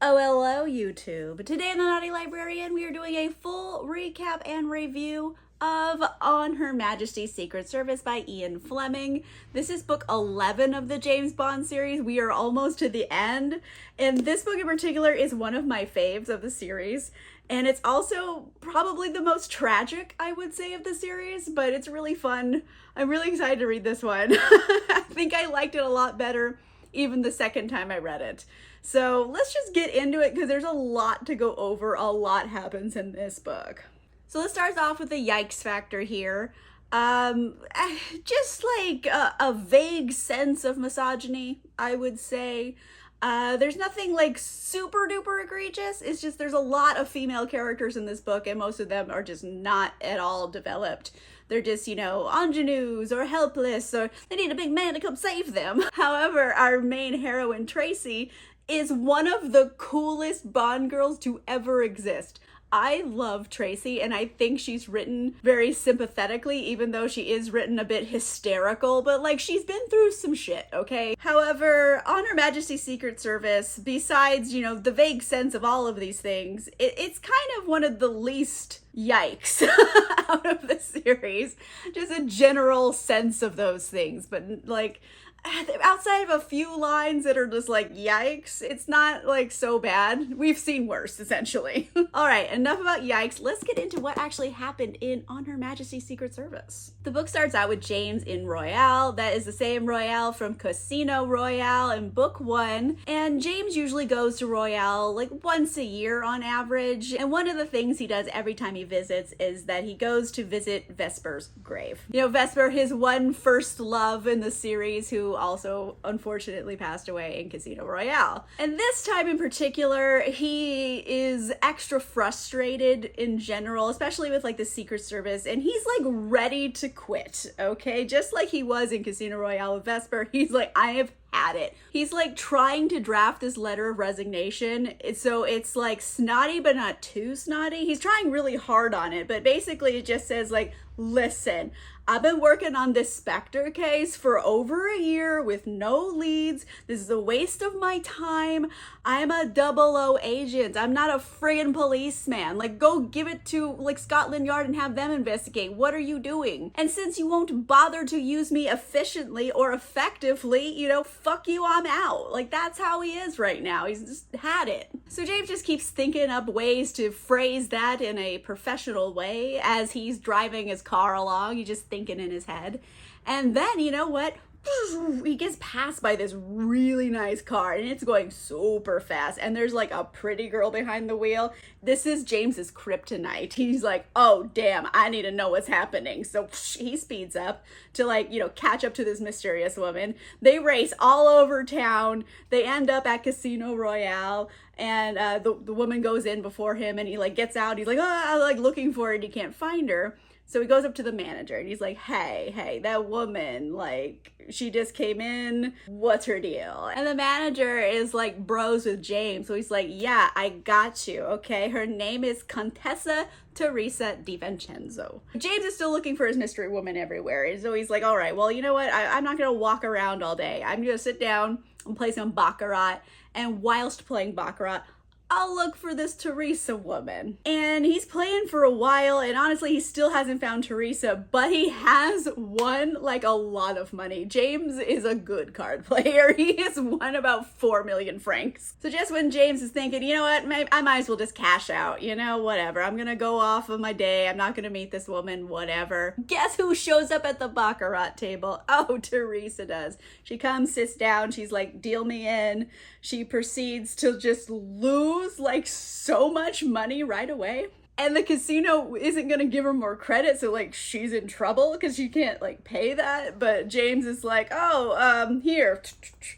Oh, hello, YouTube. Today in the Naughty Librarian, we are doing a full recap and review of On Her Majesty's Secret Service by Ian Fleming. This is book 11 of the James Bond series. We are almost to the end, and this book in particular is one of my faves of the series. And it's also probably the most tragic, I would say, of the series, but it's really fun. I'm really excited to read this one. I think I liked it a lot better even the second time I read it. So let's just get into it because there's a lot to go over. A lot happens in this book. So let's start off with the yikes factor here. Just like a vague sense of misogyny, I would say. There's nothing like super duper egregious. It's just there's a lot of female characters in this book and most of them are just not at all developed. They're just, ingenues or helpless or they need a big man to come save them. However, our main heroine, Tracy, is one of the coolest Bond girls to ever exist. I love Tracy and I think she's written very sympathetically, even though she is written a bit hysterical, but like she's been through some shit, okay? However, on Her Majesty's Secret Service, besides, the vague sense of all of these things, it's kind of one of the least yikes out of the series. Just a general sense of those things, but like outside of a few lines that are just like yikes, it's not like so bad. We've seen worse, essentially. All right, enough about yikes. Let's get into what actually happened in On Her Majesty's Secret Service. The book starts out with James in Royale. That is the same Royale from Casino Royale in book 1. And James usually goes to Royale like once a year on average. And one of the things he does every time he visits is that he goes to visit Vesper's grave. Vesper, his one first love in the series, who also unfortunately passed away in Casino Royale. And this time in particular, he is extra frustrated in general, especially with like the Secret Service, and he's like ready to quit, okay? Just like he was in Casino Royale with Vesper, he's like, I have had it. He's like trying to draft this letter of resignation, so it's like snotty but not too snotty. He's trying really hard on it, but basically it just says like, listen, I've been working on this Spectre case for over a year with no leads. This is a waste of my time. I'm a 00 agent. I'm not a friggin' policeman. Like, go give it to like Scotland Yard and have them investigate. What are you doing? And since you won't bother to use me efficiently or effectively, fuck you, I'm out. Like, that's how he is right now. He's just had it. So James just keeps thinking up ways to phrase that in a professional way as he's driving his car along. He just thinking in his head. And then, you know what? He gets passed by this really nice car and it's going super fast and there's like a pretty girl behind the wheel. This is James's kryptonite. He's like, oh damn, I need to know what's happening. So he speeds up to like, catch up to this mysterious woman. They race all over town. They end up at Casino Royale and the woman goes in before him and he like gets out. He's like, oh, I'm like looking for her and he can't find her. So he goes up to the manager and he's like, hey, that woman, like, she just came in. What's her deal? And the manager is like bros with James. So he's like, yeah, I got you, okay? Her name is Contessa Teresa Di Vincenzo. James is still looking for his mystery woman everywhere. And so he's like, all right, well, you know what? I'm not going to walk around all day. I'm going to sit down and play some Baccarat. And whilst playing Baccarat, I'll look for this Teresa woman. And he's playing for a while, and honestly, he still hasn't found Teresa, but he has won like a lot of money. James is a good card player. He has won about 4 million francs. So just when James is thinking, you know what, I might as well just cash out, whatever. I'm gonna go off of my day. I'm not gonna meet this woman, whatever. Guess who shows up at the Baccarat table? Oh, Teresa does. She comes, sits down, she's like, deal me in. She proceeds to just lose like so much money right away. And the casino isn't going to give her more credit, so like she's in trouble because she can't like pay that. But James is like, oh, here.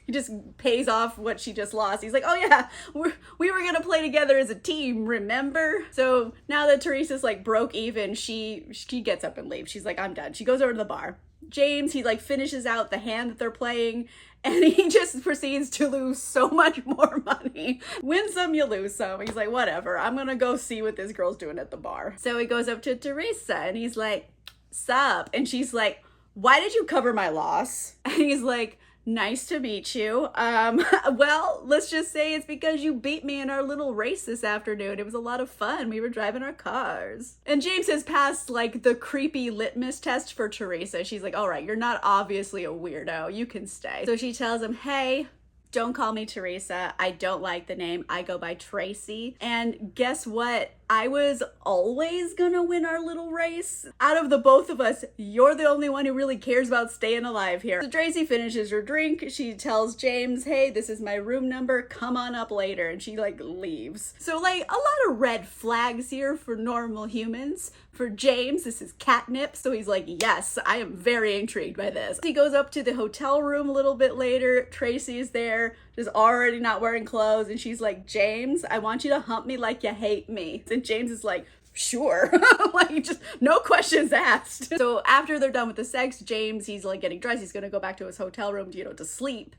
He just pays off what she just lost. He's like, oh yeah, we were going to play together as a team, remember? So now that Teresa's like broke even, she gets up and leaves. She's like, I'm done. She goes over to the bar. James, he like finishes out the hand that they're playing and he just proceeds to lose so much more money. Win some, you lose some. He's like, whatever, I'm gonna go see what this girl's doing at the bar. So he goes up to Teresa and he's like, sup? And she's like, why did you cover my loss? And he's like, Nice to meet you. Well, let's just say it's because you beat me in our little race this afternoon. It was a lot of fun. We were driving our cars. And James has passed like the creepy litmus test for Teresa. She's like, all right, you're not obviously a weirdo. You can stay. So she tells him, hey, don't call me Teresa. I don't like the name. I go by Tracy. And guess what? I was always gonna win our little race. Out of the both of us, you're the only one who really cares about staying alive here. So Tracy finishes her drink. She tells James, hey, this is my room number. Come on up later. And she like leaves. So like a lot of red flags here for normal humans. For James, this is catnip. So he's like, yes, I am very intrigued by this. He goes up to the hotel room a little bit later. Tracy's there, just already not wearing clothes. And she's like, James, I want you to hump me like you hate me. And James is like, sure. Like, just no questions asked. So after they're done with the sex, James, he's like getting dressed. He's gonna go back to his hotel room, to sleep.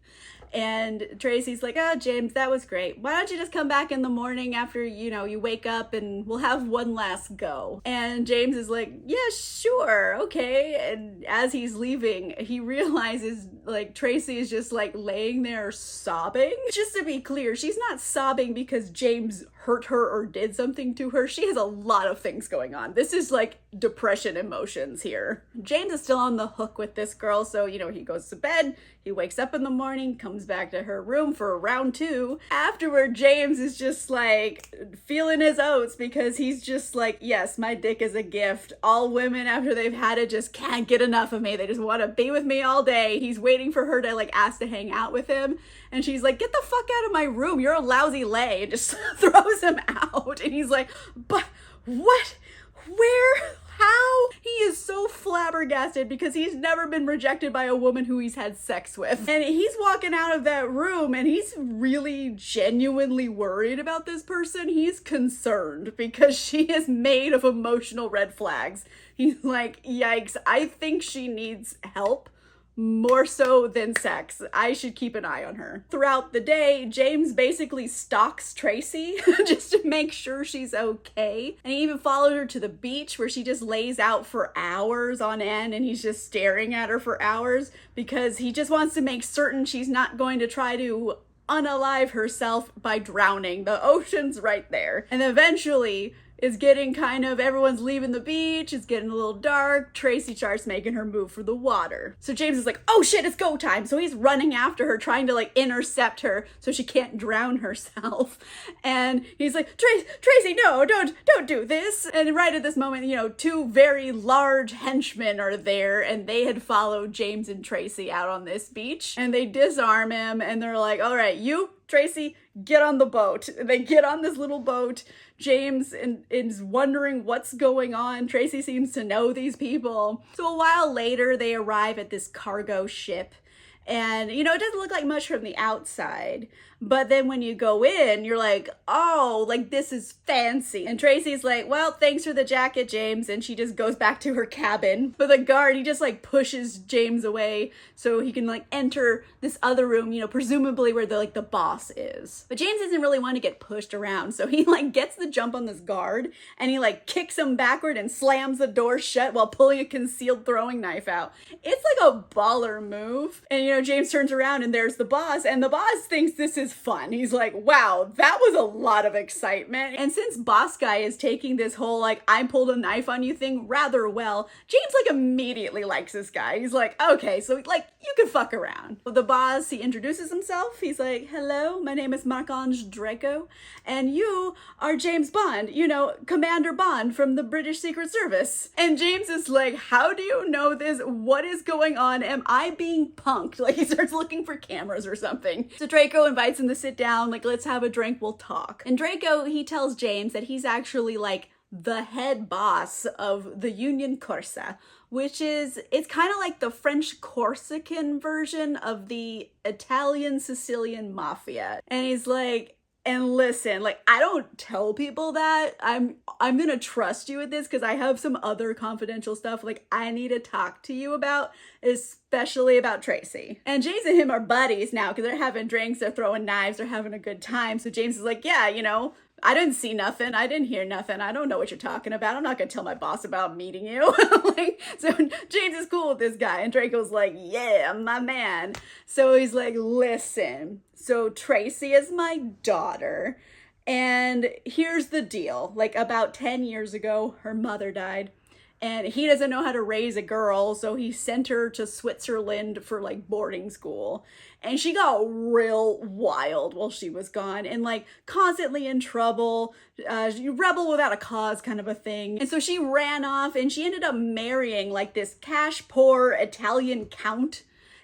And Tracy's like, oh, James, that was great. Why don't you just come back in the morning after, you wake up and we'll have one last go. And James is like, yeah, sure, okay. And as he's leaving, he realizes like Tracy is just like laying there sobbing. Just to be clear, she's not sobbing because James hurt her or did something to her. She has a lot of things going on. This is like depression emotions here. James is still on the hook with this girl. So, he goes to bed. He wakes up in the morning, comes back to her room for round 2. Afterward, James is just like feeling his oats because he's just like, yes, my dick is a gift. All women after they've had it just can't get enough of me. They just want to be with me all day. He's waiting for her to like ask to hang out with him. And she's like, get the fuck out of my room. You're a lousy lay. And just throws him out. And he's like, but what? Where? How? He is so flabbergasted because he's never been rejected by a woman who he's had sex with. And he's walking out of that room and he's really genuinely worried about this person. He's concerned because she is made of emotional red flags. He's like, yikes, I think she needs help. More so than sex. I should keep an eye on her. Throughout the day, James basically stalks Tracy just to make sure she's okay. And he even followed her to the beach where she just lays out for hours on end and he's just staring at her for hours because he just wants to make certain she's not going to try to unalive herself by drowning. The ocean's right there. And eventually, it's getting everyone's leaving the beach, it's getting a little dark, Tracy starts making her move for the water. So James is like, oh shit, it's go time. So he's running after her, trying to like intercept her so she can't drown herself. And he's like, Tracy, no, don't do this. And right at this moment, 2 very large henchmen are there and they had followed James and Tracy out on this beach. And they disarm him and they're like, all right, you, Tracy, get on the boat. They get on this little boat. James is wondering what's going on. Tracy seems to know these people. So a while later, they arrive at this cargo ship. And, it doesn't look like much from the outside. But then when you go in, you're like, oh, like this is fancy. And Tracy's like, well, thanks for the jacket, James. And she just goes back to her cabin. But the guard, he just like pushes James away so he can like enter this other room, presumably where the boss is. But James doesn't really want to get pushed around. So he like gets the jump on this guard and he like kicks him backward and slams the door shut while pulling a concealed throwing knife out. It's like a baller move. And, James turns around and there's the boss and the boss thinks this is fun. He's like, wow, that was a lot of excitement. And since boss guy is taking this whole like I pulled a knife on you thing rather well, James like immediately likes this guy. He's like, okay, so like you can fuck around. Well, the boss, he introduces himself. He's like, hello, my name is Marc-Ange Draco and you are James Bond, Commander Bond from the British Secret Service. And James is like, how do you know this? What is going on? Am I being punked? Like he starts looking for cameras or something. So Draco invites him to sit down, like, let's have a drink, we'll talk. And Draco, he tells James that he's actually like the head boss of the Union Corsa, which is, it's kind of like the French Corsican version of the Italian Sicilian mafia. And he's like, and listen, like, I don't tell people that. I'm gonna trust you with this because I have some other confidential stuff like I need to talk to you about, especially about Tracy. And James and him are buddies now because they're having drinks, they're throwing knives, they're having a good time. So James is like, yeah, I didn't see nothing. I didn't hear nothing. I don't know what you're talking about. I'm not going to tell my boss about meeting you. Like, so James is cool with this guy. And Draco's like, yeah, my man. So he's like, listen, so Tracy is my daughter. And here's the deal. Like about 10 years ago, her mother died. And he doesn't know how to raise a girl, so he sent her to Switzerland for like boarding school. And she got real wild while she was gone and like constantly in trouble, rebel without a cause kind of a thing. And so she ran off and she ended up marrying like this cash poor Italian count.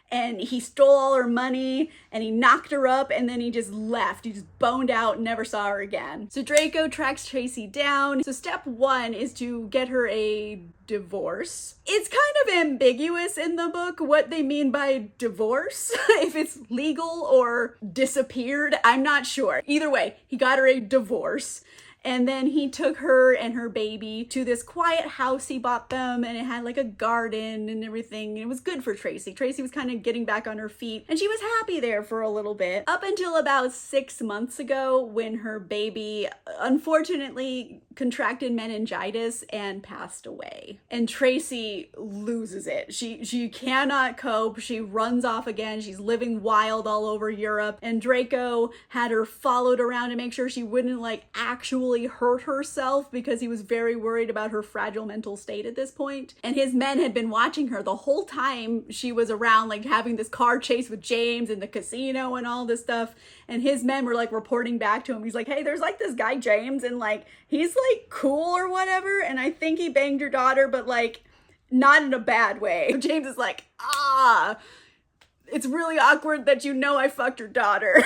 And he stole all her money and he knocked her up and then he just left. He just boned out and never saw her again. So Draco tracks Tracy down. So step one is to get her a divorce. It's kind of ambiguous in the book what they mean by divorce. If it's legal or disappeared, I'm not sure. Either way, he got her a divorce. And then he took her and her baby to this quiet house he bought them, and it had like a garden and everything. And it was good for Tracy. Tracy was kind of getting back on her feet, and she was happy there for a little bit. Up until about 6 months ago, when her baby unfortunately contracted meningitis and passed away. And Tracy loses it. She cannot cope. She runs off again. She's living wild all over Europe. And Draco had her followed around to make sure she wouldn't like actually hurt herself because he was very worried about her fragile mental state at this point. And his men had been watching her the whole time she was around, like having this car chase with James in the casino and all this stuff. And his men were like reporting back to him. He's like, hey, there's like this guy James and like he's like cool or whatever. And I think he banged your daughter, but like not in a bad way. James is like, it's really awkward that you know I fucked your daughter.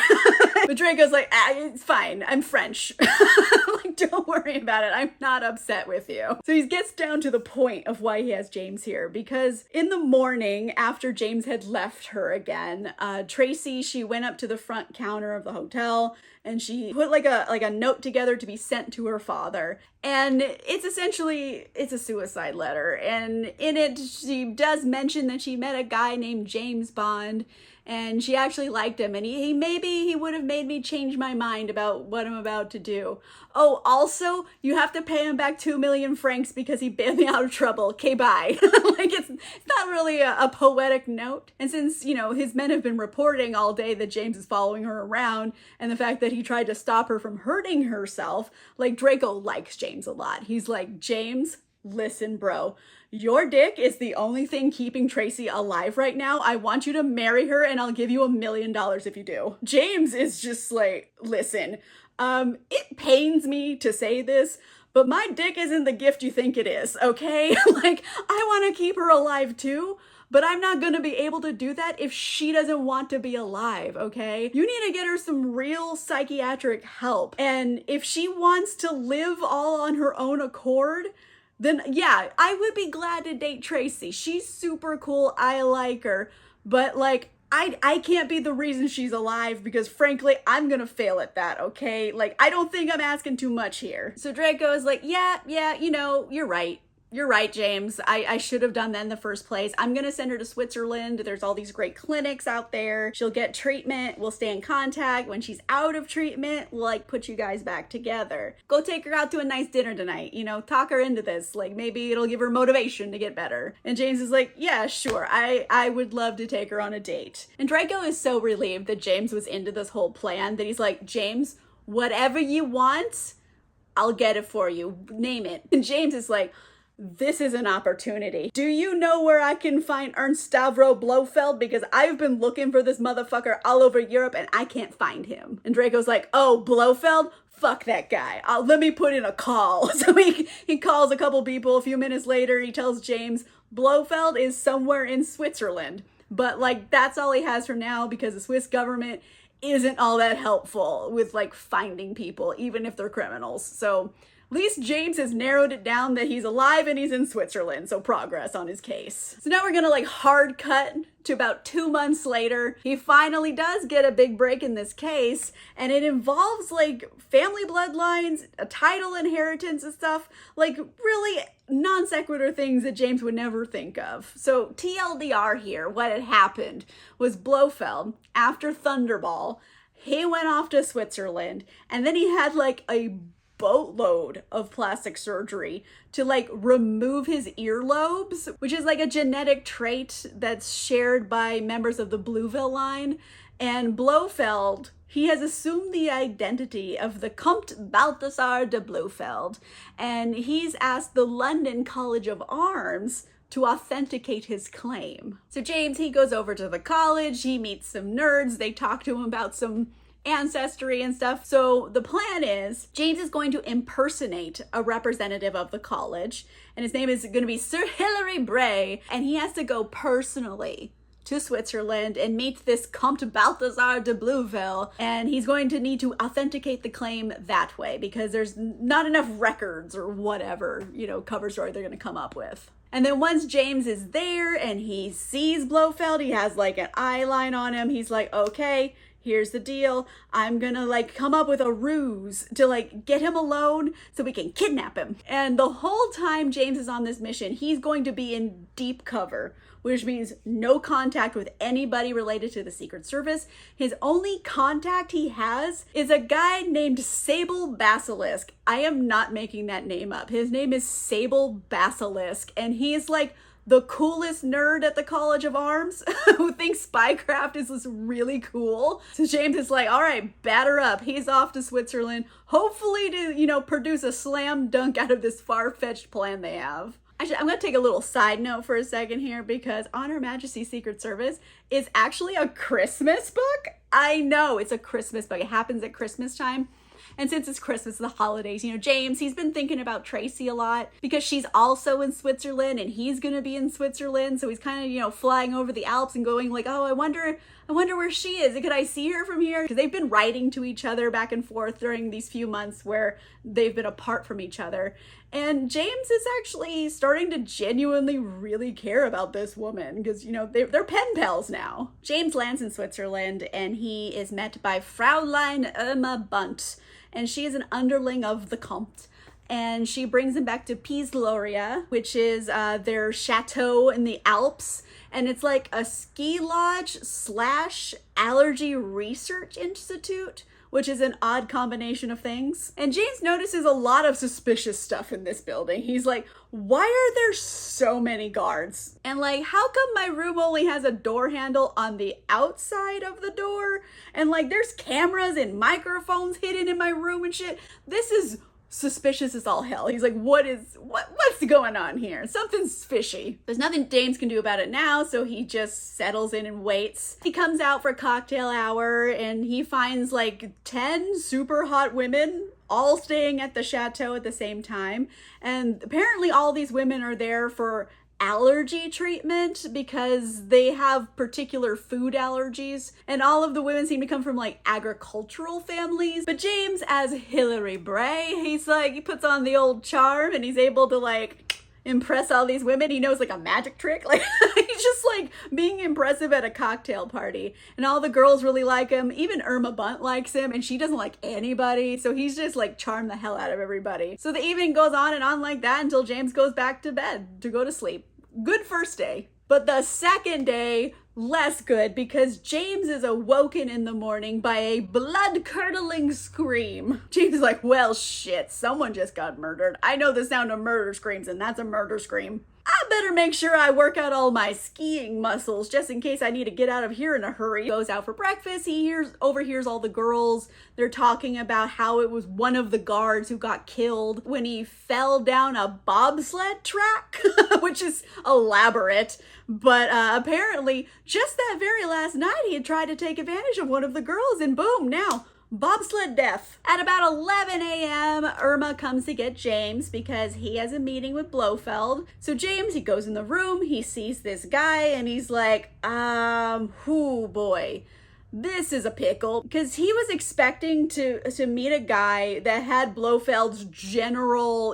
But Draco's like, it's fine. I'm French. Like, don't worry about it. I'm not upset with you. So he gets down to the point of why he has James here. Because in the morning, after James had left her again, Tracy, she went up to the front counter of the hotel and she put like a note together to be sent to her father. And it's essentially, it's a suicide letter. And in it, she does mention that she met a guy named James Bond and she actually liked him. And he maybe he would have made me change my mind about what I'm about to do. Oh, also, you have to pay him back 2 million francs because he bailed me out of trouble. Okay, bye. Like, it's not really a poetic note. And since, you know, his men have been reporting all day that James is following her around and the fact that he tried to stop her from hurting herself, like, Draco likes James a lot. He's like, James, listen, bro. Your dick is the only thing keeping Tracy alive right now. I want you to marry her and I'll give you $1 million if you do. James is just like, listen, it pains me to say this, but my dick isn't the gift you think it is, okay? Like, I want to keep her alive too, but I'm not going to be able to do that if she doesn't want to be alive, okay? You need to get her some real psychiatric help. And if she wants to live all on her own accord, then yeah, I would be glad to date Tracy. She's super cool. I like her. But like, I can't be the reason she's alive because frankly, I'm gonna fail at that, okay? Like, I don't think I'm asking too much here. So Draco is like, yeah, you know, you're right. You're right, James. I should have done that in the first place. I'm going to send her to Switzerland. There's all these great clinics out there. She'll get treatment. We'll stay in contact. When she's out of treatment, we'll like put you guys back together. Go take her out to a nice dinner tonight. You know, talk her into this. Like, maybe it'll give her motivation to get better. And James is like, yeah, sure. I would love to take her on a date. And Draco is so relieved that James was into this whole plan that he's like, James, whatever you want, I'll get it for you. Name it. And James is like, this is an opportunity. Do you know where I can find Ernst Stavro Blofeld? Because I've been looking for this motherfucker all over Europe and I can't find him. And Draco's like, oh, Blofeld? Fuck that guy. Let me put in a call. So he calls a couple people. A few minutes later, he tells James, Blofeld is somewhere in Switzerland. But like, that's all he has for now because the Swiss government isn't all that helpful with like finding people, even if they're criminals. So at least James has narrowed it down that he's alive and he's in Switzerland, so progress on his case. So now we're gonna like hard cut to about 2 months later. He finally does get a big break in this case, and it involves like family bloodlines, a title inheritance and stuff, like really non sequitur things that James would never think of. So TLDR here, what had happened was Blofeld, after Thunderball, he went off to Switzerland, and then he had like a boatload of plastic surgery to like remove his earlobes, which is like a genetic trait that's shared by members of the Blueville line. And Blofeld, he has assumed the identity of the Comte Balthasar de Blofeld, and he's asked the London College of Arms to authenticate his claim. So James, he goes over to the college, he meets some nerds, they talk to him about some ancestry and stuff. So the plan is James is going to impersonate a representative of the college, and his name is going to be Sir Hilary Bray, and he has to go personally to Switzerland and meet this Comte Balthasar de Blueville, and he's going to need to authenticate the claim that way because there's not enough records or whatever, cover story they're going to come up with. And then once James is there and he sees Blofeld, he has like an eye line on him. He's like, okay, here's the deal. I'm gonna like come up with a ruse to like get him alone so we can kidnap him. And the whole time James is on this mission, he's going to be in deep cover, which means no contact with anybody related to the Secret Service. His only contact he has is a guy named Sable Basilisk. I am not making that name up. His name is Sable Basilisk, and he's like the coolest nerd at the College of Arms who thinks spycraft is just really cool. So James is like, all right, batter up. He's off to Switzerland, hopefully to, produce a slam dunk out of this far-fetched plan they have. Actually, I'm going to take a little side note for a second here because On Her Majesty's Secret Service is actually a Christmas book. I know it's a Christmas book. It happens at Christmas time. And since it's Christmas, the holidays, James, he's been thinking about Tracy a lot because she's also in Switzerland and he's going to be in Switzerland. So he's kind of, flying over the Alps and going like, oh, I wonder where she is. Could I see her from here? Because they've been writing to each other back and forth during these few months where they've been apart from each other. And James is actually starting to genuinely really care about this woman because, they're pen pals now. James lands in Switzerland and he is met by Fraulein Irma Bunt. And she is an underling of the Comte. And she brings him back to Piz Gloria, which is their chateau in the Alps. And it's like a ski lodge / allergy research institute, which is an odd combination of things. And James notices a lot of suspicious stuff in this building. He's like, why are there so many guards? And like, how come my room only has a door handle on the outside of the door? And like, there's cameras and microphones hidden in my room and shit. This is suspicious as all hell. He's like, what's going on here? Something's fishy. There's nothing James can do about it now, so he just settles in and waits. He comes out for cocktail hour and he finds like 10 super hot women all staying at the chateau at the same time. And apparently all these women are there for allergy treatment because they have particular food allergies, and all of the women seem to come from like agricultural families. But James, as Hilary Bray, he's like, he puts on the old charm and he's able to like impress all these women. He knows like a magic trick. Like he's just like being impressive at a cocktail party, and all the girls really like him. Even Irma Bunt likes him, and she doesn't like anybody, so he's just like charmed the hell out of everybody. So the evening goes on and on like that until James goes back to bed to go to sleep. Good first day. But the second day, less good, because James is awoken in the morning by a blood-curdling scream. James is like, well, shit, someone just got murdered. I know the sound of murder screams, and that's a murder scream. I better make sure I work out all my skiing muscles just in case I need to get out of here in a hurry. He goes out for breakfast. He overhears all the girls. They're talking about how it was one of the guards who got killed when he fell down a bobsled track, which is elaborate. But apparently, just that very last night, he had tried to take advantage of one of the girls, and boom, now bobsled death. At about 11 a.m., Irma comes to get James because he has a meeting with Blofeld. So James, he goes in the room, he sees this guy, and he's like, whoo boy, this is a pickle. Because he was expecting to meet a guy that had Blofeld's general,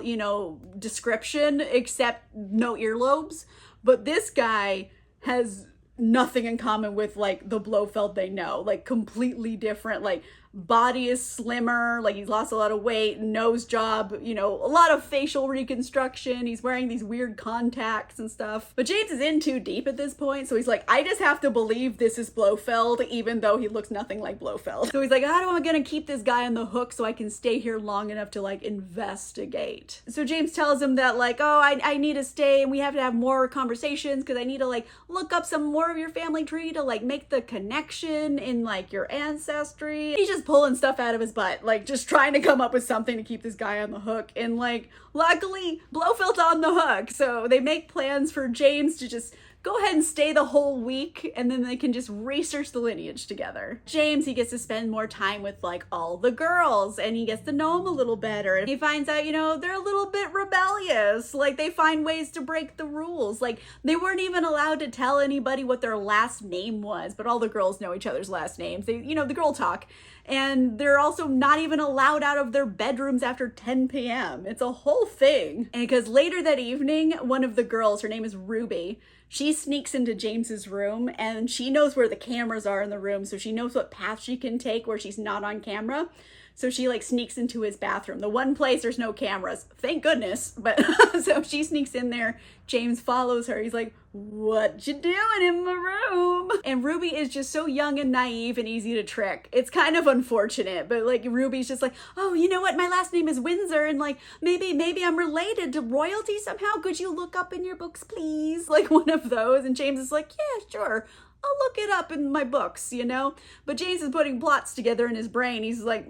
description, except no earlobes. But this guy has nothing in common with like the Blofeld they know, like completely different, like body is slimmer, like he's lost a lot of weight, nose job, you know, a lot of facial reconstruction. He's wearing these weird contacts and stuff. But James is in too deep at this point, so he's like, I just have to believe this is Blofeld, even though he looks nothing like Blofeld. So he's like, how am I gonna keep this guy on the hook so I can stay here long enough to like investigate? So James tells him that like, oh, I need to stay and we have to have more conversations because I need to like look up some more of your family tree to like make the connection in like your ancestry. He's just pulling stuff out of his butt, like just trying to come up with something to keep this guy on the hook. And like, luckily Blofeld's on the hook. So they make plans for James to just go ahead and stay the whole week, and then they can just research the lineage together. James, he gets to spend more time with like all the girls, and he gets to know them a little better. And he finds out, you know, they're a little bit rebellious. Like they find ways to break the rules. Like they weren't even allowed to tell anybody what their last name was, but all the girls know each other's last names. They, you know, the girl talk. And they're also not even allowed out of their bedrooms after 10 p.m. It's a whole thing. And because later that evening, one of the girls, her name is Ruby, she sneaks into James's room and she knows where the cameras are in the room. So she knows what path she can take where she's not on camera. So she like sneaks into his bathroom. The one place there's no cameras. Thank goodness. But so she sneaks in there. James follows her. He's like, what you doing in my room? And Ruby is just so young and naive and easy to trick. It's kind of unfortunate, but like Ruby's just like, oh, you know what? My last name is Windsor, and like maybe I'm related to royalty somehow. Could you look up in your books, please? Like one of those. And James is like, yeah, sure. I'll look it up in my books, you know? But James is putting plots together in his brain. He's like,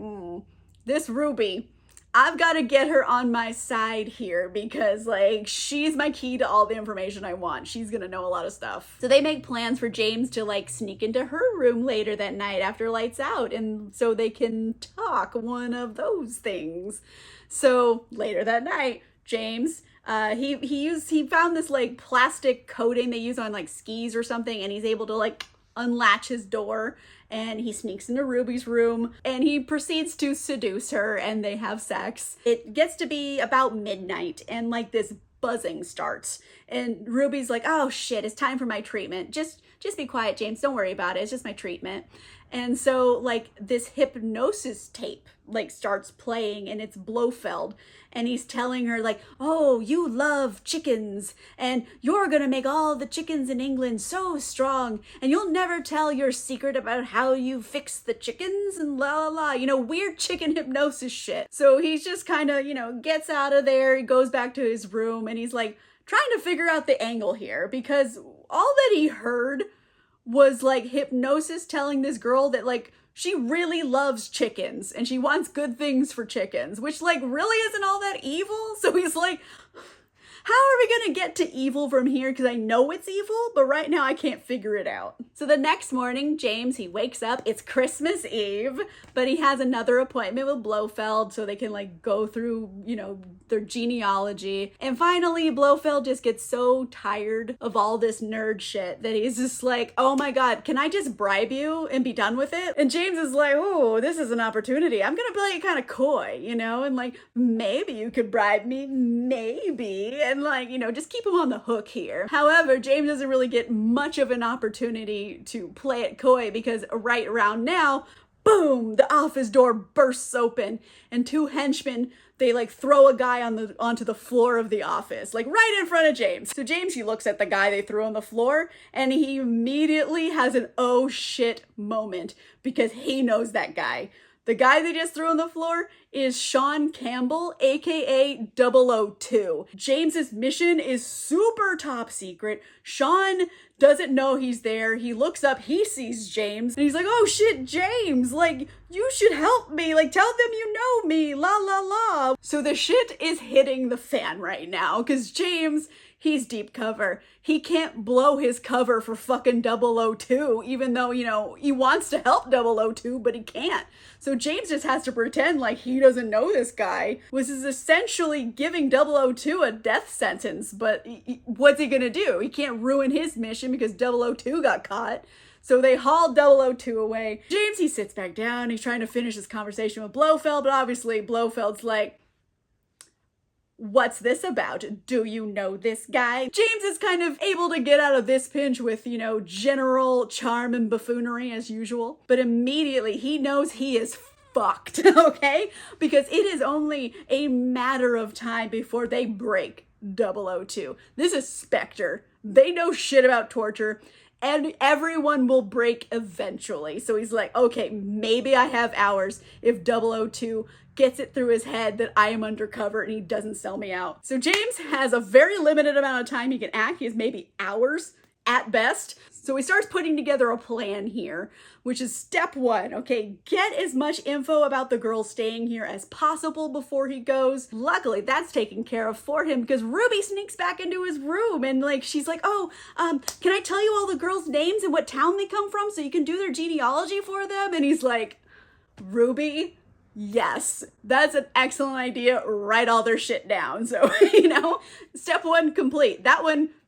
this Ruby, I've got to get her on my side here because like she's my key to all the information I want. She's gonna know a lot of stuff. So they make plans for James to like sneak into her room later that night after lights out, and so they can talk, one of those things. So later that night, James, he found this like plastic coating they use on like skis or something, and he's able to like unlatch his door, and he sneaks into Ruby's room and he proceeds to seduce her, and they have sex. It gets to be about midnight and like this buzzing starts, and Ruby's like, oh shit, it's time for my treatment. Just be quiet, James, don't worry about it, it's just my treatment. And so like this hypnosis tape like starts playing, and it's Blofeld, and he's telling her like, oh, you love chickens and you're gonna make all the chickens in England so strong, and you'll never tell your secret about how you fix the chickens and la la la, you know, weird chicken hypnosis shit. So he's just kind of, you know, gets out of there, he goes back to his room, and he's like trying to figure out the angle here, because all that he heard was like hypnosis telling this girl that like she really loves chickens and she wants good things for chickens, which like really isn't all that evil. So he's like, how are we gonna get to evil from here? Because I know it's evil, but right now I can't figure it out. So the next morning, James, he wakes up, it's Christmas Eve, but he has another appointment with Blofeld so they can like go through, you know, their genealogy. And finally, Blofeld just gets so tired of all this nerd shit that he's just like, oh my God, can I just bribe you and be done with it? And James is like, oh, this is an opportunity. I'm gonna play it kind of coy, you know, and like, maybe you could bribe me, maybe. And like, you know, just keep him on the hook here. However, James doesn't really get much of an opportunity to play it coy, because right around now, boom, the office door bursts open and two henchmen, they like throw a guy onto the floor of the office, like right in front of James. So James, he looks at the guy they threw on the floor, and he immediately has an oh shit moment, because he knows that guy. The guy they just threw on the floor is Sean Campbell, aka 002. James's mission is super top secret. Sean doesn't know he's there. He looks up, he sees James, and he's like, oh shit, James, like, you should help me. Like, tell them you know me, la la la. So the shit is hitting the fan right now, because James, he's deep cover. He can't blow his cover for fucking 002, even though, you know, he wants to help 002, but he can't. So James just has to pretend like he doesn't know this guy, which is essentially giving 002 a death sentence. But what's he gonna do? He can't ruin his mission because 002 got caught. So they haul 002 away. James, he sits back down. He's trying to finish his conversation with Blofeld, but obviously Blofeld's like, what's this about? Do you know this guy? James is kind of able to get out of this pinch with, you know, general charm and buffoonery as usual. But immediately he knows he is fucked, okay? Because it is only a matter of time before they break 002. This is Spectre. They know shit about torture, and everyone will break eventually. So he's like, okay, maybe I have hours if 002 gets it through his head that I am undercover and he doesn't sell me out. So James has a very limited amount of time he can act. He has maybe hours at best. So he starts putting together a plan here, which is step one. Okay, get as much info about the girl staying here as possible before he goes. Luckily, that's taken care of for him because Ruby sneaks back into his room and like she's like, oh, can I tell you all the girls' names and what town they come from so you can do their genealogy for them? And he's like, Ruby, yes, that's an excellent idea. Write all their shit down. So, step one complete.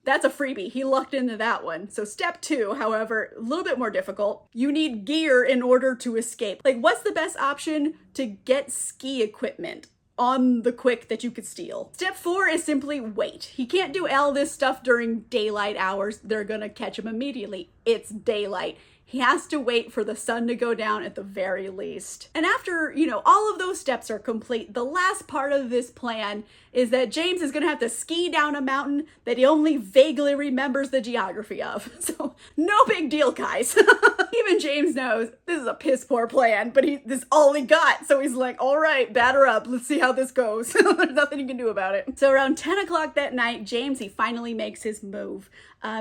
That's a freebie. He lucked into that one. So step two, however, a little bit more difficult. You need gear in order to escape. Like, what's the best option to get ski equipment on the quick that you could steal? Step four is simply wait. He can't do all this stuff during daylight hours. They're gonna catch him immediately. It's daylight. He has to wait for the sun to go down at the very least. And after, all of those steps are complete, the last part of this plan is that James is gonna have to ski down a mountain that he only vaguely remembers the geography of. So no big deal, guys. Even James knows this is a piss poor plan, but this is all he got. So he's like, all right, batter up. Let's see how this goes. There's nothing you can do about it. So around 10 o'clock that night, James, he finally makes his move.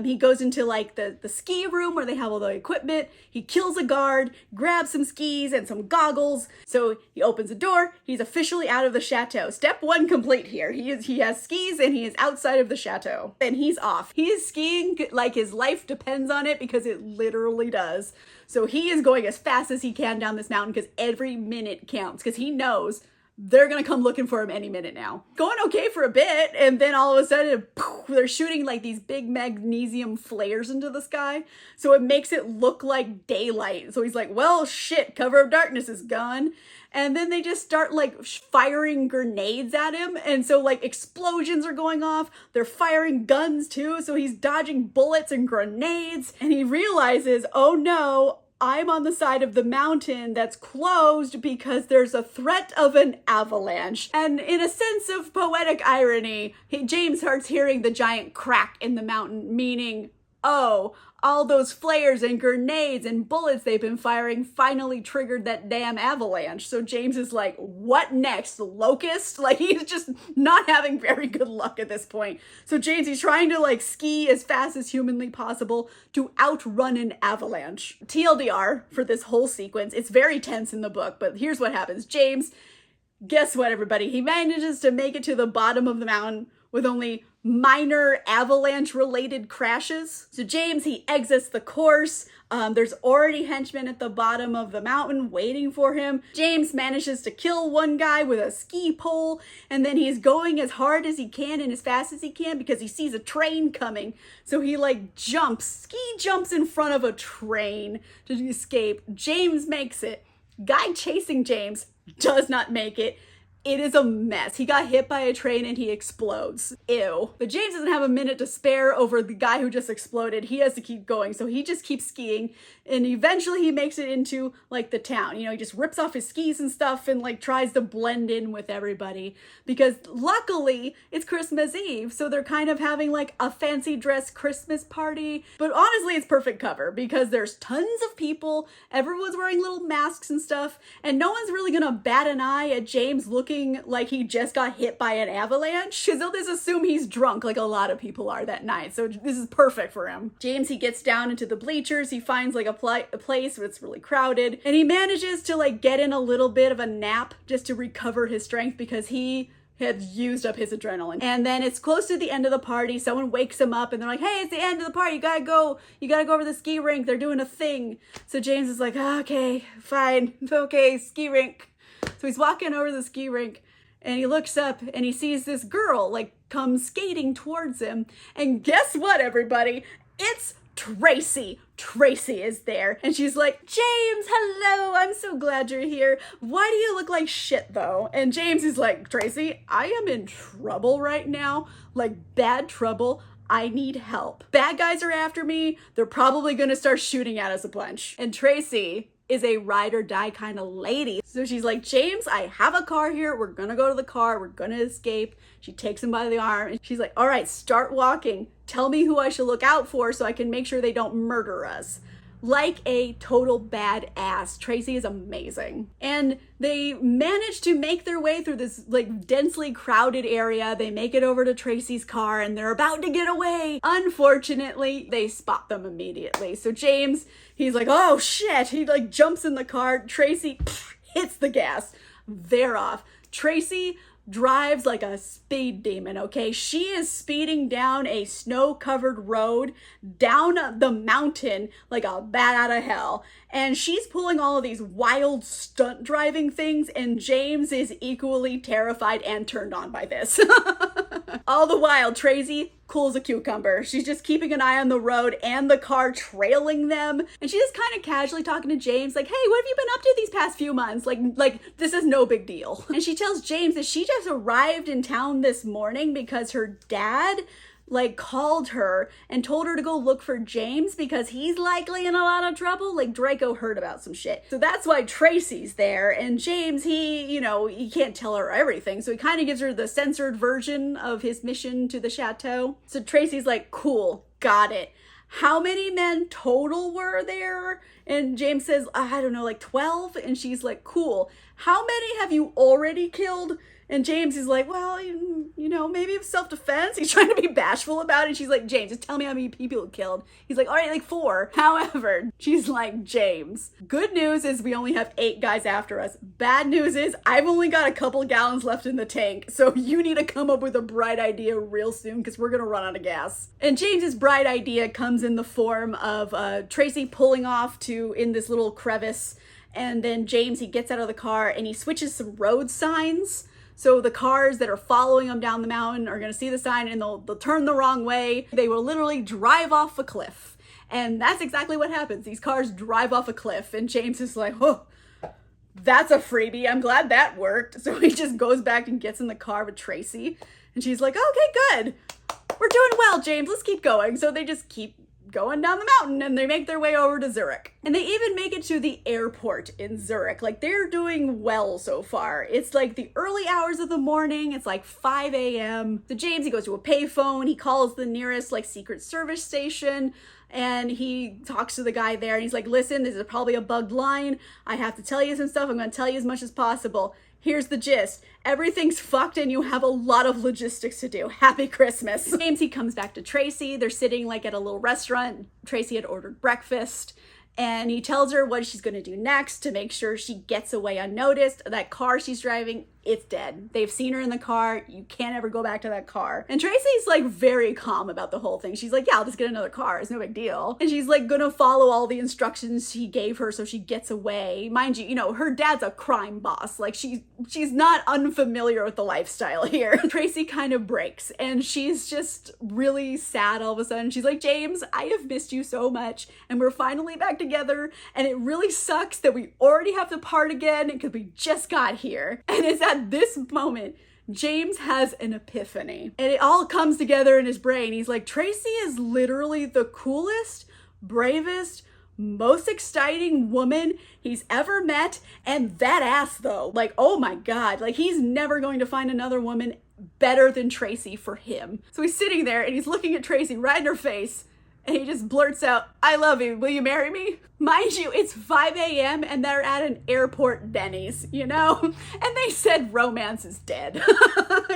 He goes into like the ski room where they have all the equipment. He kills a guard, grabs some skis and some goggles. So he opens the door. He's officially out of the chateau. Step one complete here. He has skis and he is outside of the chateau. And he's off. He is skiing like his life depends on it because it literally does. So he is going as fast as he can down this mountain because every minute counts because he knows they're gonna come looking for him any minute now. Going okay for a bit, and then all of a sudden, poof, they're shooting like these big magnesium flares into the sky, so it makes it look like daylight. So he's like, well, shit, cover of darkness is gone. And then they just start like firing grenades at him, and so like explosions are going off. They're firing guns too, so he's dodging bullets and grenades, and he realizes, oh no, I'm on the side of the mountain that's closed because there's a threat of an avalanche. And in a sense of poetic irony, James starts hearing the giant crack in the mountain, meaning, oh, all those flares and grenades and bullets they've been firing finally triggered that damn avalanche. So James is like, what next? Locust? Like, he's just not having very good luck at this point. So James, he's trying to like ski as fast as humanly possible to outrun an avalanche. TLDR for this whole sequence. It's very tense in the book, but here's what happens. James, guess what, everybody? He manages to make it to the bottom of the mountain with only minor avalanche-related crashes. So James, he exits the course. There's already henchmen at the bottom of the mountain waiting for him. James manages to kill one guy with a ski pole, and then he's going as hard as he can and as fast as he can because he sees a train coming. So he like ski jumps in front of a train to escape. James makes it. Guy chasing James does not make it. It is a mess. He got hit by a train and he explodes. Ew. But James doesn't have a minute to spare over the guy who just exploded. He has to keep going. So he just keeps skiing and eventually he makes it into like the town. He just rips off his skis and stuff and like tries to blend in with everybody because luckily it's Christmas Eve. So they're kind of having like a fancy dress Christmas party. But honestly, it's perfect cover because there's tons of people. Everyone's wearing little masks and stuff. And no one's really gonna bat an eye at James looking like he just got hit by an avalanche because they'll just assume he's drunk like a lot of people are that night. So this is perfect for him. James, he gets down into the bleachers. He finds like a place where it's really crowded and he manages to like get in a little bit of a nap just to recover his strength because he had used up his adrenaline. And then it's close to the end of the party. Someone wakes him up and they're like, hey, it's the end of the party. You gotta go over to the ski rink. They're doing a thing. So James is like, okay, fine. Okay, ski rink. So he's walking over to the ski rink and he looks up and he sees this girl like come skating towards him. And guess what, everybody? It's Tracy. Tracy is there. And she's like, James, hello. I'm so glad you're here. Why do you look like shit though? And James is like, Tracy, I am in trouble right now. Like bad trouble. I need help. Bad guys are after me. They're probably gonna start shooting at us a bunch. And Tracy, is a ride or die kind of lady. So she's like, James, I have a car here. We're gonna go to the car. We're gonna escape. She takes him by the arm and she's like, all right, start walking. Tell me who I should look out for so I can make sure they don't murder us. Like a total badass. Tracy is amazing. And they manage to make their way through this like densely crowded area. They make it over to Tracy's car and they're about to get away. Unfortunately, they spot them immediately. So James, he's like, oh shit. He like jumps in the car. Tracy hits the gas. They're off. Tracy drives like a speed demon, okay? She is speeding down a snow-covered road, down the mountain like a bat out of hell. And she's pulling all of these wild stunt driving things, and James is equally terrified and turned on by this. All the while, Tracy cool as a cucumber. She's just keeping an eye on the road and the car trailing them. And she's just kind of casually talking to James like, hey, what have you been up to these past few months? Like this is no big deal. And she tells James that she just arrived in town this morning because her dad like called her and told her to go look for James because he's likely in a lot of trouble. Like Draco heard about some shit. So that's why Tracy's there. And James, he can't tell her everything. So he kind of gives her the censored version of his mission to the chateau. So Tracy's like, cool, got it. How many men total were there? And James says, I don't know, like 12. And she's like, cool. How many have you already killed? And James is like, well, maybe it's self-defense. He's trying to be bashful about it. She's like, James, just tell me how many people you killed. He's like, all right, like 4. However, she's like, James, good news is we only have 8 guys after us. Bad news is I've only got a couple gallons left in the tank. So you need to come up with a bright idea real soon because we're going to run out of gas. And James's bright idea comes in the form of Tracy pulling off in this little crevice. And then James, he gets out of the car and he switches some road signs. So the cars that are following them down the mountain are going to see the sign and they'll turn the wrong way. They will literally drive off a cliff. And that's exactly what happens. These cars drive off a cliff and James is like, oh, that's a freebie. I'm glad that worked. So he just goes back and gets in the car with Tracy. And she's like, okay, good. We're doing well, James. Let's keep going. So they just keep going down the mountain and they make their way over to Zurich. And they even make it to the airport in Zurich. Like they're doing well so far. It's like the early hours of the morning. It's like 5 a.m. So James, he goes to a payphone. He calls the nearest like secret service station and he talks to the guy there and he's like, listen, this is probably a bugged line. I have to tell you some stuff. I'm going to tell you as much as possible. Here's the gist. Everything's fucked and you have a lot of logistics to do. Happy Christmas. James, he comes back to Tracy. They're sitting like at a little restaurant. Tracy had ordered breakfast and he tells her what she's going to do next to make sure she gets away unnoticed. That car she's driving, it's dead. They've seen her in the car. You can't ever go back to that car. And Tracy's like very calm about the whole thing. She's like, yeah, I'll just get another car. It's no big deal. And she's like gonna follow all the instructions he gave her so she gets away. Mind you, her dad's a crime boss. Like she's not unfamiliar with the lifestyle here. Tracy kind of breaks and she's just really sad all of a sudden. She's like, James, I have missed you so much and we're finally back together and it really sucks that we already have to part again because we just got here. And it's at this moment, James has an epiphany and it all comes together in his brain. He's like, Tracy is literally the coolest, bravest, most exciting woman he's ever met. And that ass though, like, oh my God, like he's never going to find another woman better than Tracy for him. So he's sitting there and he's looking at Tracy right in her face. And he just blurts out, I love you. Will you marry me? Mind you, it's 5 a.m. and they're at an airport Denny's, And they said romance is dead.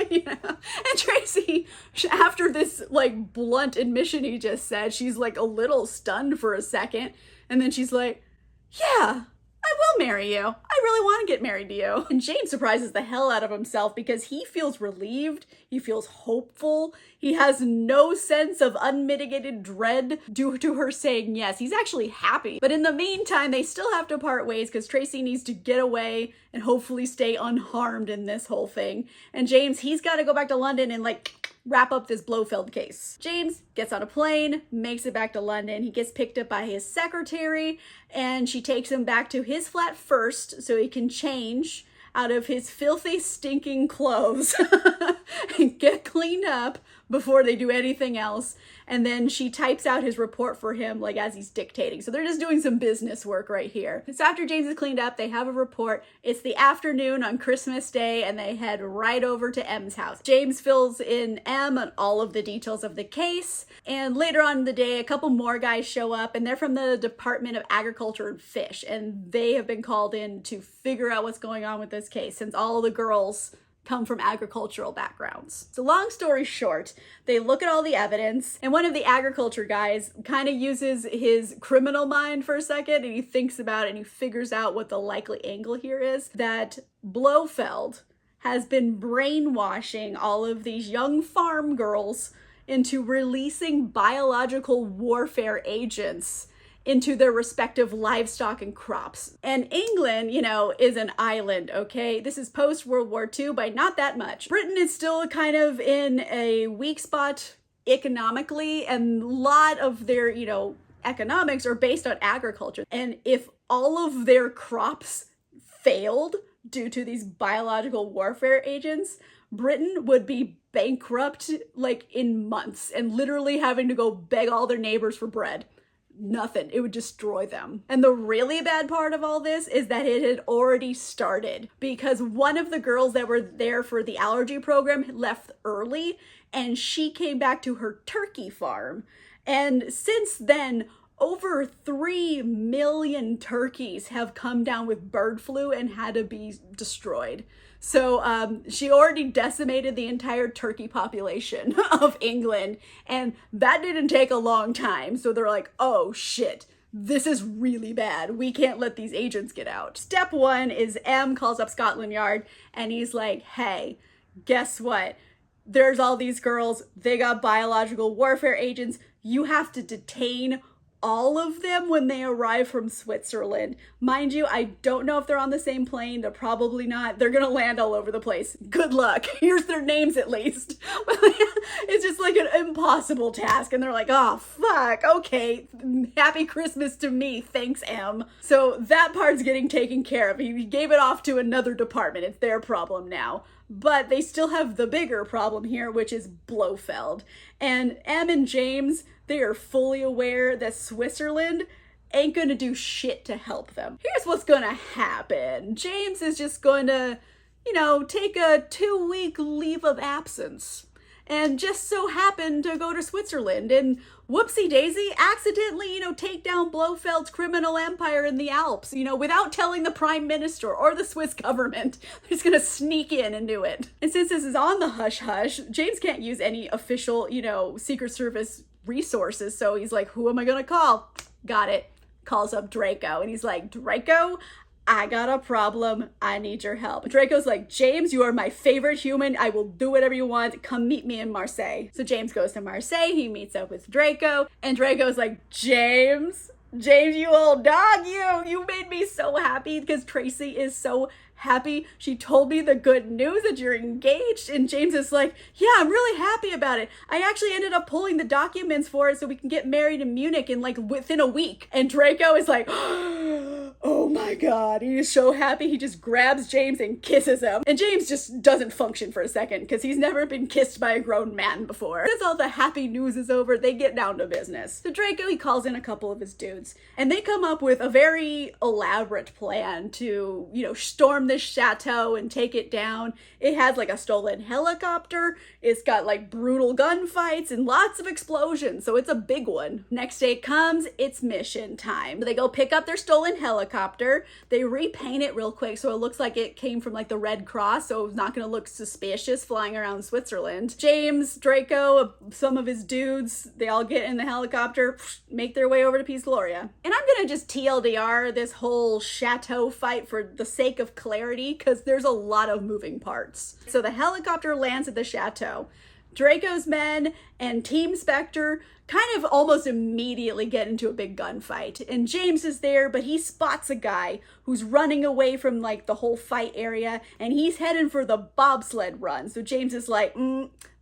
And Tracy, after this like blunt admission he just said, she's like a little stunned for a second. And then she's like, yeah, I will marry you. I really want to get married to you. And James surprises the hell out of himself because he feels relieved. He feels hopeful. He has no sense of unmitigated dread due to her saying yes. He's actually happy. But in the meantime, they still have to part ways because Tracy needs to get away and hopefully stay unharmed in this whole thing. And James, he's got to go back to London and wrap up this Blofeld case. James gets on a plane, makes it back to London. He gets picked up by his secretary and she takes him back to his flat first so he can change out of his filthy, stinking clothes and get cleaned up before they do anything else. And then she types out his report for him, like, as he's dictating. So they're just doing some business work right here. So after James is cleaned up, they have a report. It's the afternoon on Christmas Day, and they head right over to M's house. James fills in M on all of the details of the case. And later on in the day, a couple more guys show up, and they're from the Department of Agriculture and Fish. And they have been called in to figure out what's going on with this case, since all the girls come from agricultural backgrounds. So long story short, they look at all the evidence, and one of the agriculture guys kind of uses his criminal mind for a second, and he thinks about it, and he figures out what the likely angle here is, that Blofeld has been brainwashing all of these young farm girls into releasing biological warfare agents into their respective livestock and crops. And England, you know, is an island, okay? This is post-World War II, but not that much. Britain is still kind of in a weak spot economically, and a lot of their, you know, economics are based on agriculture. And if all of their crops failed due to these biological warfare agents, Britain would be bankrupt like in months and literally having to go beg all their neighbors for bread. Nothing. It would destroy them. And the really bad part of all this is that it had already started, because one of the girls that were there for the allergy program left early, and she came back to her turkey farm. And since then, over 3 million turkeys have come down with bird flu and had to be destroyed. So she already decimated the entire turkey population of England, and that didn't take a long time. So they're like, oh shit, this is really bad. We can't let these agents get out. Step one is M calls up Scotland Yard, and he's like, hey, guess what? There's all these girls, they got biological warfare agents. You have to detain all of them when they arrive from Switzerland. Mind you, I don't know if they're on the same plane. They're probably not. They're gonna land all over the place. Good luck. Here's their names at least. It's just like an impossible task. And they're like, oh, fuck. Okay. Happy Christmas to me. Thanks, M. So that part's getting taken care of. He gave it off to another department. It's their problem now. But they still have the bigger problem here, which is Blofeld. And M and James, they are fully aware that Switzerland ain't gonna do shit to help them. Here's what's gonna happen. James is just going to, you know, take a 2-week leave of absence and just so happen to go to Switzerland and whoopsie daisy accidentally, you know, take down Blofeld's criminal empire in the Alps, you know, without telling the prime minister or the Swiss government. He's gonna sneak in and do it. And since this is on the hush hush, James can't use any official, you know, Secret Service resources. So he's like, who am I gonna call? Got it. Calls up Draco, and he's like, Draco, I got a problem. I need your help. Draco's like, James, you are my favorite human. I will do whatever you want. Come meet me in Marseille. So James goes to Marseille. He meets up with Draco, and Draco's like, James, you old dog, you made me so happy, because Tracy is so happy. She told me the good news that you're engaged. And James is like, yeah, I'm really happy about it. I actually ended up pulling the documents for it so we can get married in Munich in like within a week. And Draco is like, oh my God. He's so happy. He just grabs James and kisses him. And James just doesn't function for a second because he's never been kissed by a grown man before. As all the happy news is over, they get down to business. So Draco, he calls in a couple of his dudes, and they come up with a very elaborate plan to, you know, storm this chateau and take it down. It has like a stolen helicopter. It's got like brutal gunfights and lots of explosions. So it's a big one. Next day comes, it's mission time. They go pick up their stolen helicopter. They repaint it real quick so it looks like it came from like the Red Cross, so it's not going to look suspicious flying around Switzerland. James, Draco, some of his dudes, they all get in the helicopter, make their way over to Peace Gloria. And I'm going to just TLDR this whole chateau fight for the sake of clarity, because there's a lot of moving parts. So the helicopter lands at the chateau. Draco's men and Team Spectre kind of almost immediately get into a big gunfight. And James is there, but he spots a guy who's running away from like the whole fight area, and he's heading for the bobsled run. So James is like,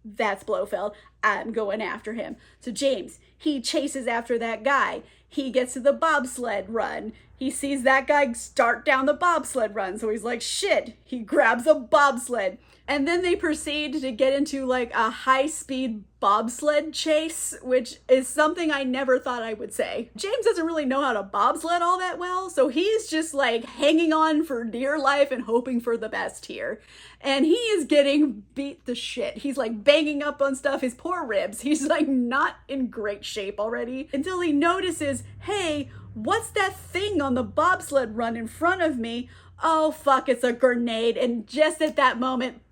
that's Blofeld. I'm going after him. So James, he chases after that guy. He gets to the bobsled run. He sees that guy start down the bobsled run. So he's like, shit, he grabs a bobsled. And then they proceed to get into like a high-speed bobsled chase, which is something I never thought I would say. James doesn't really know how to bobsled all that well, so he's just like hanging on for dear life and hoping for the best here. And he is getting beat to shit. He's like banging up on stuff, his poor ribs. He's like not in great shape already until he notices, hey, what's that thing on the bobsled run in front of me? Oh fuck, it's a grenade. And just at that moment,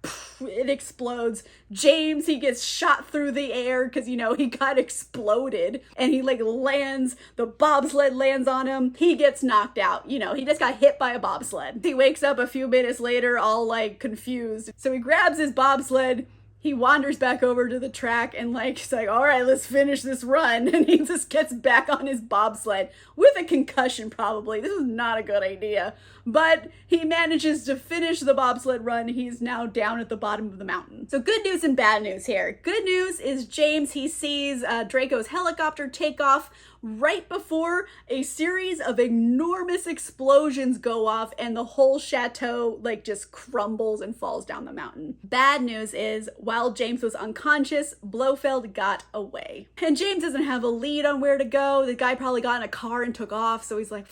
it explodes. James, he gets shot through the air because, you know, he got exploded and he like lands, the bobsled lands on him. He gets knocked out. You know, he just got hit by a bobsled. He wakes up a few minutes later all like confused. So he grabs his bobsled. He wanders back over to the track and like, he's like, all right, let's finish this run. And he just gets back on his bobsled with a concussion probably. This is not a good idea. But he manages to finish the bobsled run. He's now down at the bottom of the mountain. So good news and bad news here. Good news is James, he sees Draco's helicopter take off right before a series of enormous explosions go off and the whole chateau like just crumbles and falls down the mountain. Bad news is while James was unconscious, Blofeld got away. And James doesn't have a lead on where to go. The guy probably got in a car and took off, so he's like,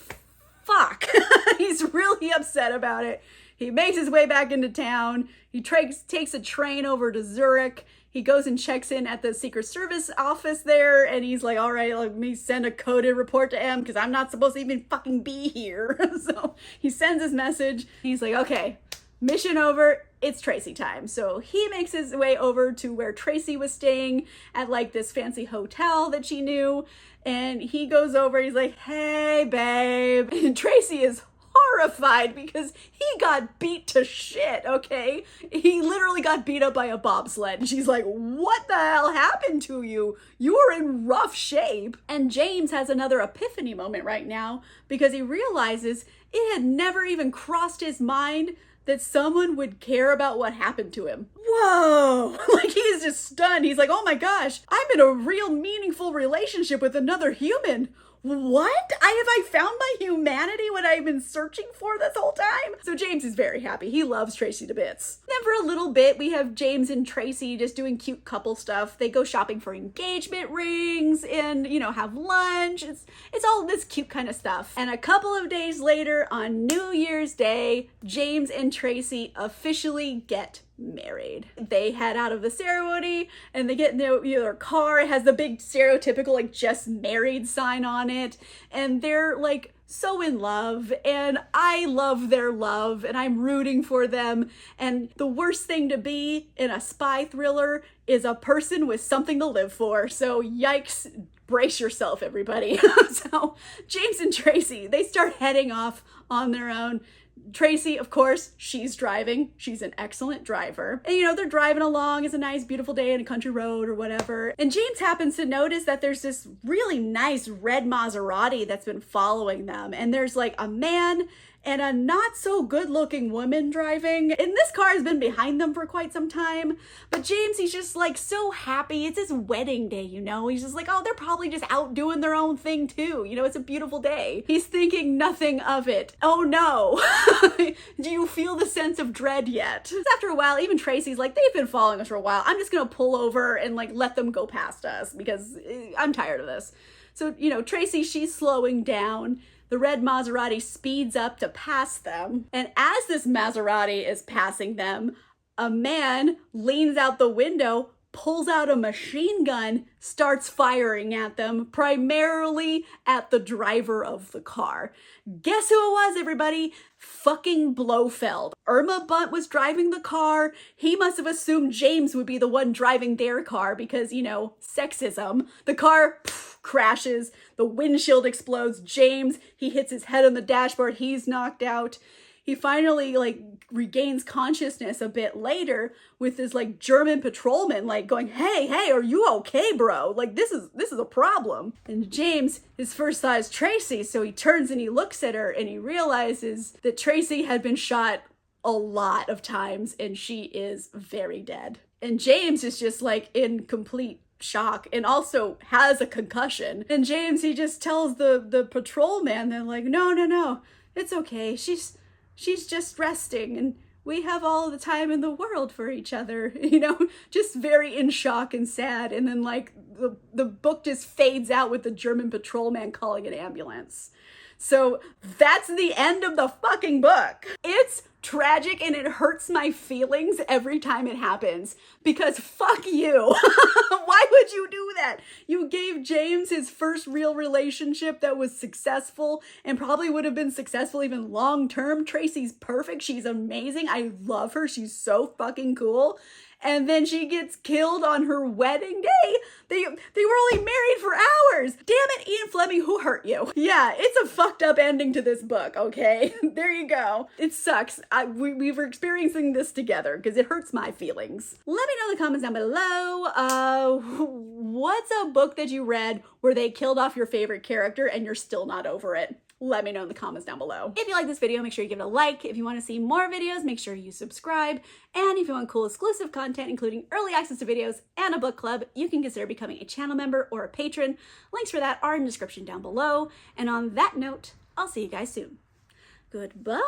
fuck. He's really upset about it. He makes his way back into town. He takes a train over to Zurich. He goes and checks in at the Secret Service office there, and he's like, all right, let me send a coded report to M because I'm not supposed to even fucking be here. So he sends his message. He's like, okay, mission over. It's Tracy time. So he makes his way over to where Tracy was staying at like this fancy hotel that she knew. And he goes over, he's like, hey, babe. And Tracy is horrified because he got beat to shit, okay? He literally got beat up by a bobsled. And she's like, what the hell happened to you? You were in rough shape. And James has another epiphany moment right now because he realizes it had never even crossed his mind that someone would care about what happened to him. Whoa, like he is just stunned. He's like, oh my gosh, I'm in a real meaningful relationship with another human. What? Have I found my humanity, what I've been searching for this whole time? So James is very happy. He loves Tracy to bits. Then for a little bit, we have James and Tracy just doing cute couple stuff. They go shopping for engagement rings and, you know, have lunch. It's all this cute kind of stuff. And a couple of days later, on New Year's Day, James and Tracy officially get married. They head out of the ceremony and they get in their car. It has the big stereotypical like just married sign on it, and they're like so in love, and I love their love and I'm rooting for them. And the worst thing to be in a spy thriller is a person with something to live for. So yikes, brace yourself, everybody. So James and Tracy, they start heading off on their own. Tracy, of course, she's driving. She's an excellent driver. And, you know, they're driving along. It's a nice, beautiful day on a country road or whatever. And James happens to notice that there's this really nice red Maserati that's been following them. And there's like a man and a not so good looking woman driving. And this car has been behind them for quite some time. But James, he's just like so happy. It's his wedding day, you know? He's just like, oh, they're probably just out doing their own thing too. You know, it's a beautiful day. He's thinking nothing of it. Oh no. Do you feel the sense of dread yet? After a while, even Tracy's like, they've been following us for a while. I'm just gonna pull over and like let them go past us because I'm tired of this. So, you know, Tracy, she's slowing down. The red Maserati speeds up to pass them. And as this Maserati is passing them, a man leans out the window, pulls out a machine gun, starts firing at them, primarily at the driver of the car. Guess who it was, everybody? Fucking Blofeld. Irma Bunt was driving the car. He must have assumed James would be the one driving their car because, you know, sexism. The car crashes. The windshield explodes. James, he hits his head on the dashboard. He's knocked out. He finally like regains consciousness a bit later with this like German patrolman like going, hey, are you okay, bro? Like this is a problem. And James, his first thought is Tracy. So he turns and he looks at her and he realizes that Tracy had been shot a lot of times and she is very dead. And James is just like in complete shock and also has a concussion. And James, he just tells the patrolman, they're like, no, it's okay. She's just resting and we have all the time in the world for each other, you know, just very in shock and sad. And then like the book just fades out with the German patrolman calling an ambulance. So that's the end of the fucking book. It's tragic and it hurts my feelings every time it happens because fuck you. Why would you do that? You gave James his first real relationship that was successful and probably would have been successful even long term. Tracy's perfect. She's amazing. I love her. She's so fucking cool. And then she gets killed on her wedding day. They were only married for hours. Damn it, Ian Fleming, who hurt you? Yeah, it's a fucked up ending to this book, okay? There you go. It sucks. We were experiencing this together because it hurts my feelings. Let me know in the comments down below. What's a book that you read where they killed off your favorite character and you're still not over it? Let me know in the comments down below. If you like this video, make sure you give it a like. If you want to see more videos, make sure you subscribe. And if you want cool exclusive content, including early access to videos and a book club, you can consider becoming a channel member or a patron. Links for that are in the description down below. And on that note, I'll see you guys soon. Goodbye.